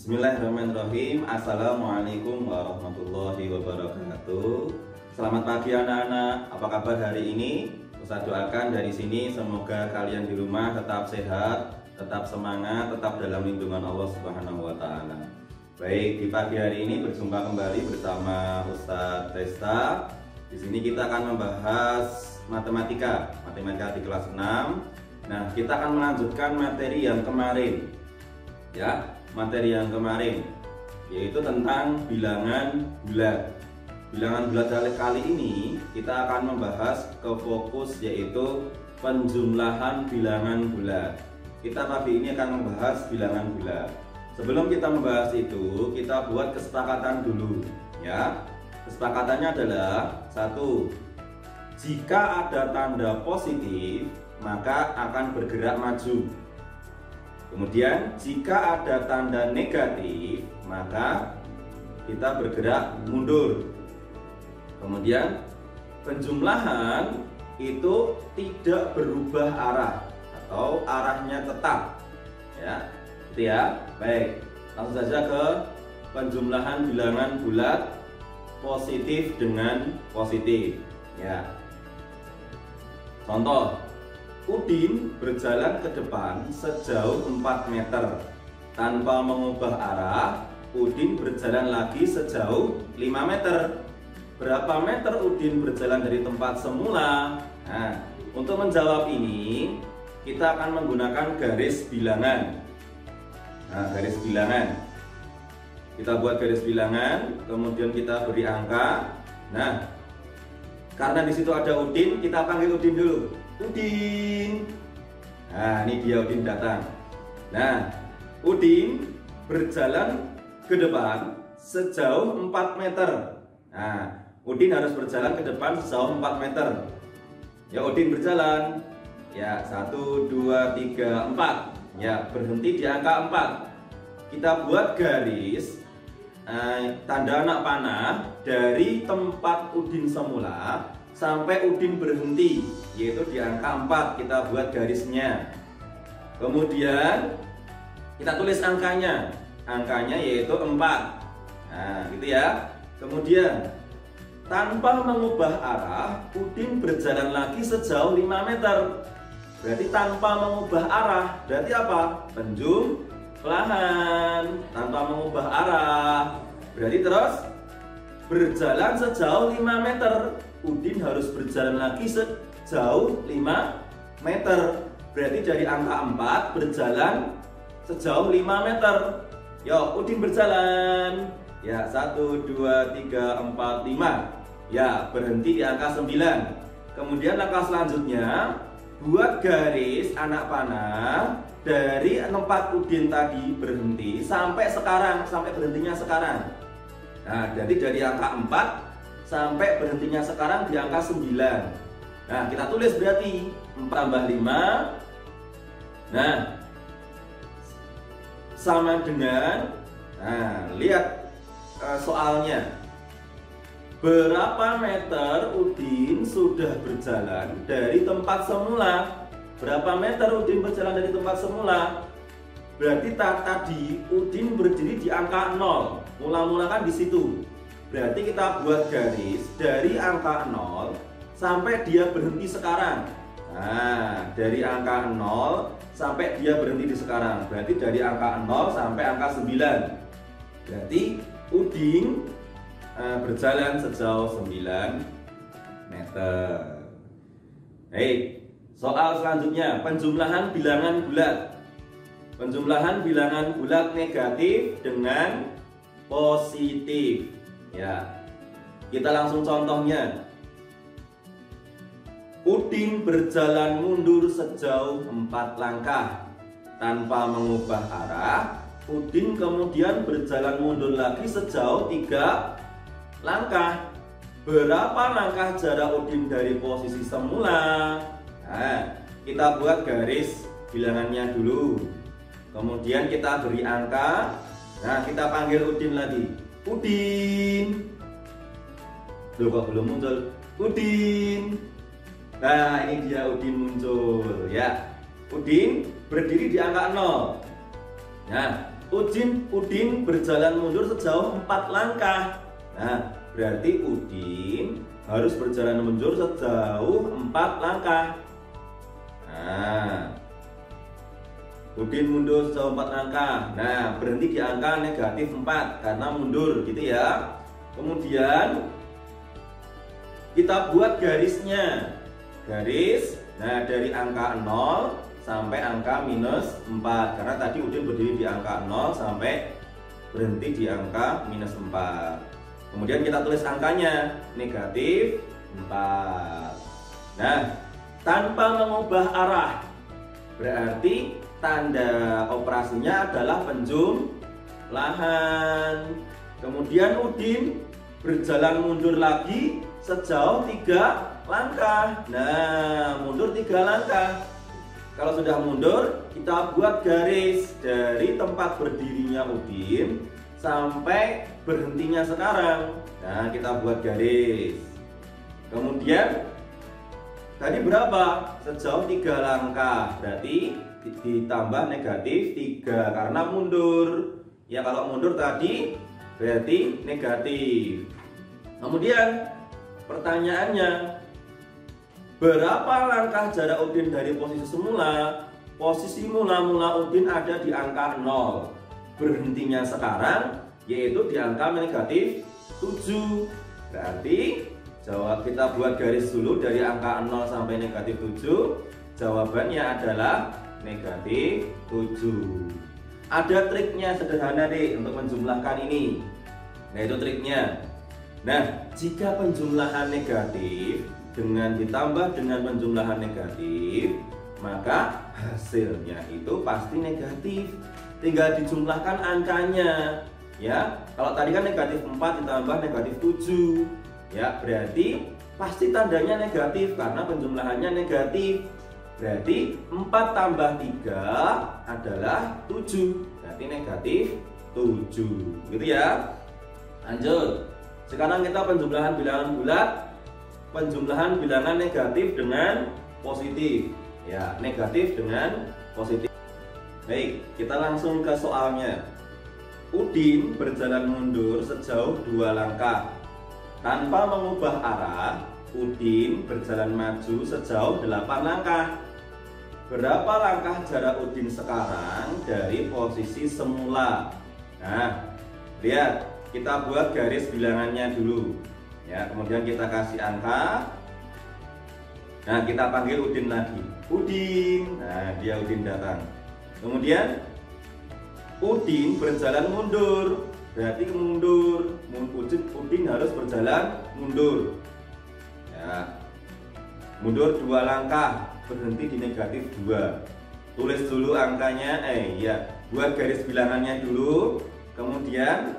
Bismillahirrahmanirrahim. Assalamualaikum warahmatullahi wabarakatuh. Selamat pagi anak-anak. Apa kabar hari ini? Ustaz doakan dari sini semoga kalian di rumah tetap sehat, tetap semangat, tetap dalam lindungan Allah Subhanahu wa taala. Baik, di pagi hari ini berjumpa kembali bersama Ustaz Testa. Di sini kita akan membahas matematika di kelas 6. Nah, kita akan melanjutkan materi yang kemarin. Ya, materi yang kemarin yaitu tentang bilangan bulat. Bilangan bulat kali ini kita akan membahas ke fokus yaitu penjumlahan bilangan bulat. Kita pagi ini akan membahas bilangan bulat. Sebelum kita membahas itu, kita buat kesepakatan dulu ya. Kesepakatannya adalah 1. Jika ada tanda positif, maka akan bergerak maju. Kemudian jika ada tanda negatif, maka kita bergerak mundur. Kemudian penjumlahan itu tidak berubah arah atau arahnya tetap. Ya, gitu ya. Baik, langsung saja ke penjumlahan bilangan bulat positif dengan positif. Ya. Contoh, Udin berjalan ke depan sejauh 4 meter. Tanpa mengubah arah, Udin berjalan lagi sejauh 5 meter. Berapa meter Udin berjalan dari tempat semula? Nah, untuk menjawab ini, kita akan menggunakan garis bilangan. Nah, garis bilangan. Kita buat garis bilangan, kemudian kita beri angka. Nah, karena di situ ada Udin, kita panggil Udin dulu. Udin. Nah, ini dia Udin datang. Nah, Udin berjalan ke depan sejauh 4 meter. Nah, Udin harus berjalan ke depan sejauh 4 meter. Ya, Udin berjalan. Ya, 1, 2, 3, 4. Ya, berhenti di angka 4. Kita buat garis tanda anak panah dari tempat Udin semula sampai Udin berhenti, yaitu di angka 4. Kita buat garisnya. Kemudian kita tulis angkanya. Angkanya yaitu 4. Nah, gitu ya. Kemudian tanpa mengubah arah, Udin berjalan lagi sejauh 5 meter. Berarti tanpa mengubah arah, berarti apa? Penjumlahan. Tanpa mengubah arah, berarti terus berjalan sejauh 5 meter. Udin harus berjalan lagi sejauh 5 meter. Berarti dari angka 4 berjalan sejauh 5 meter. Yuk, Udin berjalan. Ya, 1, 2, 3, 4, 5. Ya, berhenti di angka 9. Kemudian langkah selanjutnya, buat garis anak panah dari tempat Udin tadi berhenti sampai sekarang, sampai berhentinya sekarang. Nah, jadi dari angka 4 sampai berhentinya sekarang di angka 9. Nah, kita tulis berarti 4 tambah 5. Nah, sama dengan, nah, lihat soalnya. Berapa meter Udin sudah berjalan dari tempat semula? Berapa meter Udin berjalan dari tempat semula? Berarti tadi Udin berdiri di angka 0. Mula-mula kan di situ. Berarti kita buat garis dari angka 0 sampai dia berhenti sekarang. Nah, dari angka 0 sampai dia berhenti di sekarang. Berarti dari angka 0 sampai angka 9. Berarti Udin berjalan sejauh 9 meter. Baik, soal selanjutnya, penjumlahan bilangan bulat. Penjumlahan bilangan bulat negatif dengan positif. Ya, kita langsung contohnya. Udin berjalan mundur sejauh 4 langkah. Tanpa mengubah arah, Udin kemudian berjalan mundur lagi sejauh 3 langkah. Berapa langkah jarak Udin dari posisi semula? Nah, kita buat garis bilangannya dulu. Kemudian kita beri angka. Nah, kita panggil Udin lagi. Udin. Loh, kok belum muncul? Udin. Nah, ini dia Udin muncul ya. Udin berdiri di angka 0. Nah, Udin berjalan mundur sejauh 4 langkah. Nah, berarti Udin harus berjalan mundur sejauh 4 langkah. Nah, Udin mundur sejauh 4 langkah. Nah, berhenti di angka negatif 4 karena mundur gitu ya. Kemudian kita buat garisnya. Garis, nah dari angka 0 sampai angka minus 4. Karena tadi Udin berdiri di angka 0 sampai berhenti di angka minus 4. Kemudian kita tulis angkanya, negatif 4. Nah, tanpa mengubah arah, berarti tanda operasinya adalah penjumlahan. Kemudian Udin berjalan mundur lagi sejauh 3 langkah. Nah, mundur 3 langkah. Kalau sudah mundur, kita buat garis dari tempat berdirinya Udin sampai berhentinya sekarang. Nah, kita buat garis. Kemudian tadi berapa? Sejauh 3 langkah. Berarti ditambah negatif 3 karena mundur. Ya, kalau mundur tadi berarti negatif. Kemudian pertanyaannya, berapa langkah jarak Udin dari posisi semula? Posisi mula-mula Udin ada di angka 0. Berhentinya sekarang yaitu di angka negatif 7. Berarti jawab kita buat garis dulu dari angka 0 sampai negatif 7. Jawabannya adalah negatif 7. Ada triknya sederhana deh untuk menjumlahkan ini. Nah, itu triknya. Nah, jika penjumlahan negatif dengan ditambah dengan penjumlahan negatif, maka hasilnya itu pasti negatif. Tinggal dijumlahkan angkanya. Ya, kalau tadi kan negatif 4 ditambah negatif 7. Ya, berarti pasti tandanya negatif karena penjumlahannya negatif. Berarti 4 tambah 3 adalah 7. Berarti negatif 7. Gitu ya. Lanjut. Sekarang kita penjumlahan bilangan bulat. Penjumlahan bilangan negatif dengan positif. Ya, negatif dengan positif. Baik, kita langsung ke soalnya. Udin berjalan mundur sejauh 2 langkah. Tanpa mengubah arah, Udin berjalan maju sejauh 8 langkah. Berapa langkah jarak Udin sekarang dari posisi semula? Nah, lihat, kita buat garis bilangannya dulu. Ya, kemudian kita kasih angka. Nah, kita panggil Udin lagi. Udin. Nah, dia Udin datang. Kemudian Udin berjalan mundur. Berarti mundur. Udin harus berjalan mundur. Ya. Mundur 2 langkah, berhenti di negatif 2. Tulis dulu angkanya. Buat garis bilangannya dulu. Kemudian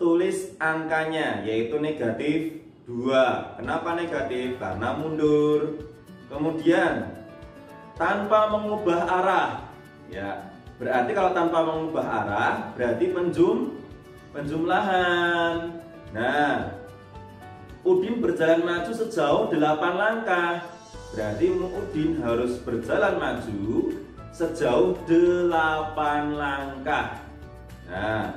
tulis angkanya, yaitu negatif 2. Kenapa negatif? Karena mundur. Kemudian tanpa mengubah arah. Ya, berarti kalau tanpa mengubah arah berarti penjumlahan. Nah, Udin berjalan maju sejauh 8 langkah. Berarti Udin harus berjalan maju sejauh 8 langkah. Nah,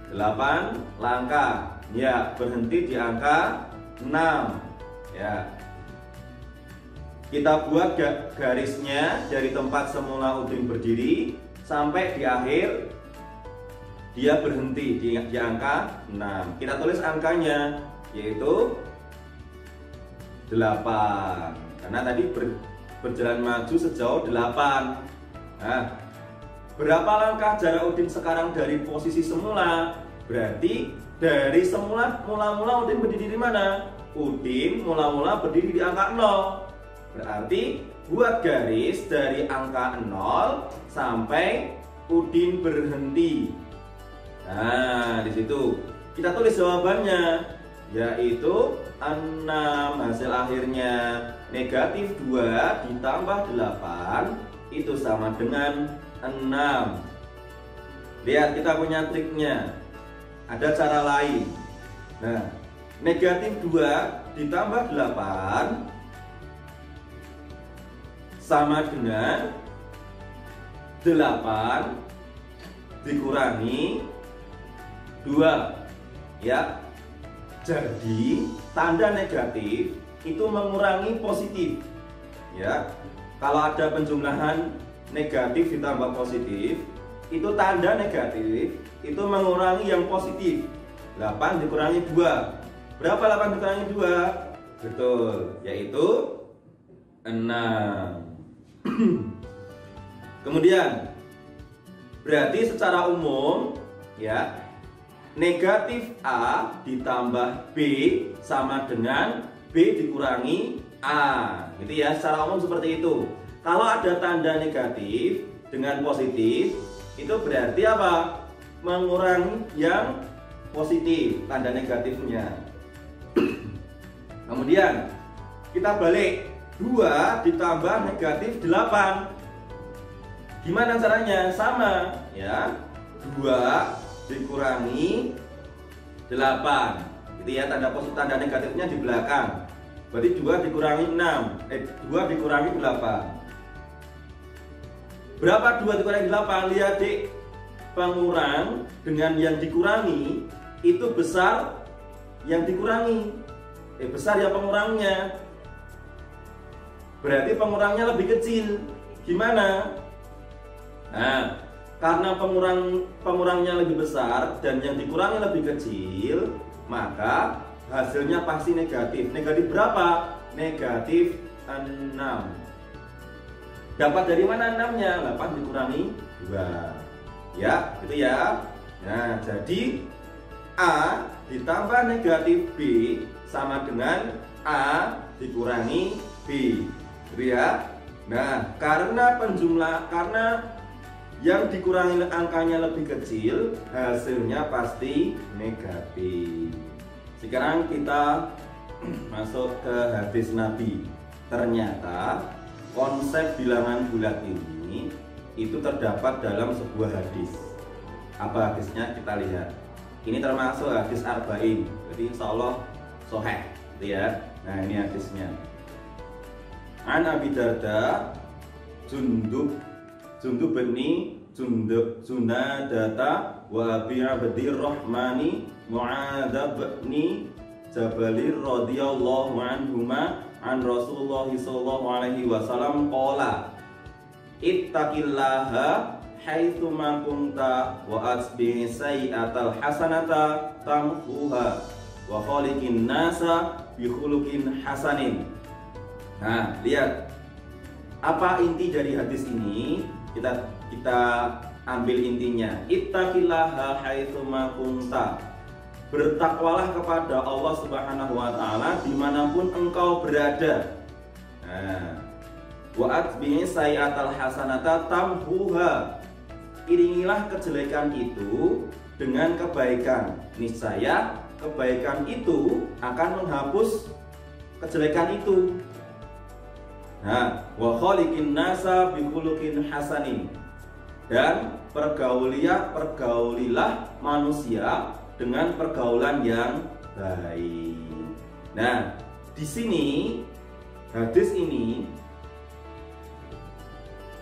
8 langkah. Ya, berhenti di angka 6. Ya. Kita buat garisnya dari tempat semula Udin berdiri sampai di akhir dia berhenti di angka 6. Kita tulis angkanya, yaitu 8. Karena tadi berjalan maju sejauh 8. Nah, berapa langkah jarak Udin sekarang dari posisi semula? Berarti dari semula mula Udin berdiri di mana? Udin mula-mula berdiri di angka 0. Berarti buat garis dari angka 0 sampai Udin berhenti. Nah, di situ kita tulis jawabannya, yaitu 6. Hasil akhirnya negatif 2 ditambah 8 itu sama dengan 6. Lihat, kita punya triknya. Ada cara lain. Nah, negatif 2 ditambah 8 sama dengan 8 dikurangi 2. Ya. Jadi tanda negatif itu mengurangi positif. Ya. Kalau ada penjumlahan negatif ditambah positif, itu tanda negatif itu mengurangi yang positif. 8 dikurangi 2. Berapa 8 dikurangi 2? Betul, yaitu 6. Kemudian berarti secara umum ya, negatif A ditambah B sama dengan B dikurangi A, gitu ya. Secara umum seperti itu. Kalau ada tanda negatif dengan positif, itu berarti apa? Mengurangi yang positif, tanda negatifnya. Kemudian kita balik, 2 ditambah negatif 8. Gimana caranya? Sama ya, 2 dikurangi 8, gitu ya. Tanda positif, tanda negatifnya di belakang. Berarti 2 dikurangi 2 dikurangi 8. Berapa 2 dikurangi 8? Lihat Dik, pengurang dengan yang dikurangi itu besar yang dikurangi, besar yang pengurangnya. Berarti pengurangnya lebih kecil. Gimana? Nah, karena pengurangnya lebih besar dan yang dikurangi lebih kecil, maka hasilnya pasti negatif. Negatif berapa? Negatif 6. Dapat dari mana 6-nya? 8 dikurangi 2. Ya, gitu ya. Nah, jadi A ditambah negatif B sama dengan A dikurangi B, gitu ya. Nah, karena yang dikurangi angkanya lebih kecil, hasilnya pasti negatif. Sekarang kita masuk ke hadis Nabi. Ternyata konsep bilangan bulat ini itu terdapat dalam sebuah hadis. Apa hadisnya? Kita lihat. Ini termasuk hadis arba'in, jadi insya Allah sahih, gitu ya. Nah, ini hadisnya. An Abi Darda Jundub bin Junadata wa Abi Abdirrahmani Mu'adz bin Jabal radhiyallahu anhuma an Rasulullah sallallahu alaihi wasallam qala ittaqillaha haitsu ma kunta wa asbi sayyi'atal hasanata tamhuha wa khaliqin nasa bi khuluqin hasanin. Nah, lihat apa inti dari hadis ini. Kita ambil intinya. Ittaqillaha haitsu ma kunta. Bertakwalah kepada Allah Subhanahu wa taala dimanapun engkau berada. Nah, wa atbi'i sayyi'atal hasanata tamhuha. Iringilah kejelekan itu dengan kebaikan. Niscaya kebaikan itu akan menghapus kejelekan itu. Nah, wa khaliqin nasa bi khuluqin hasanin. Dan pergaulilah manusia dengan pergaulan yang baik. Nah, di sini hadis ini,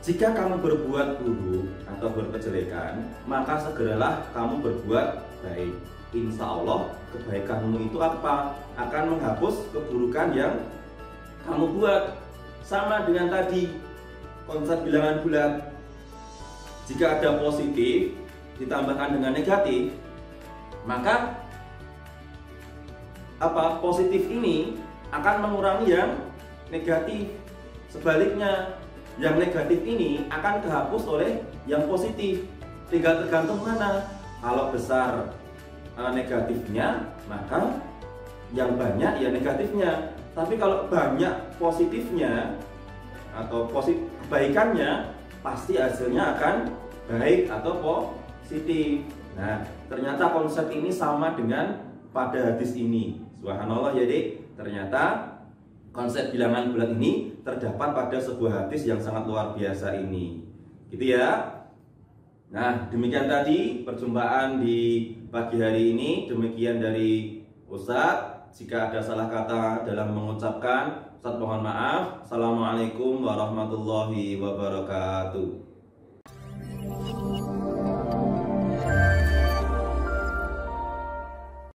jika kamu berbuat buruk atau berkejelekan, maka segeralah kamu berbuat baik. Insya Allah kebaikanmu itu apa? Akan menghapus keburukan yang kamu buat. Sama dengan tadi konsep bilangan bulat. Jika ada positif ditambahkan dengan negatif, maka positif ini akan mengurangi yang negatif. Sebaliknya, yang negatif ini akan kehapus oleh yang positif. Tinggal tergantung mana. Kalau besar negatifnya, maka yang banyak ya negatifnya. Tapi kalau banyak positifnya atau kebaikannya, pasti hasilnya akan baik atau positif. Nah, ternyata konsep ini sama dengan pada hadis ini. Subhanallah ya Dik, ternyata konsep bilangan bulat ini terdapat pada sebuah hadis yang sangat luar biasa ini. Gitu ya. Nah, demikian tadi perjumpaan di pagi hari ini. Demikian dari Ustadz. Jika ada salah kata dalam mengucapkan, Ustadz mohon maaf. Assalamualaikum warahmatullahi wabarakatuh.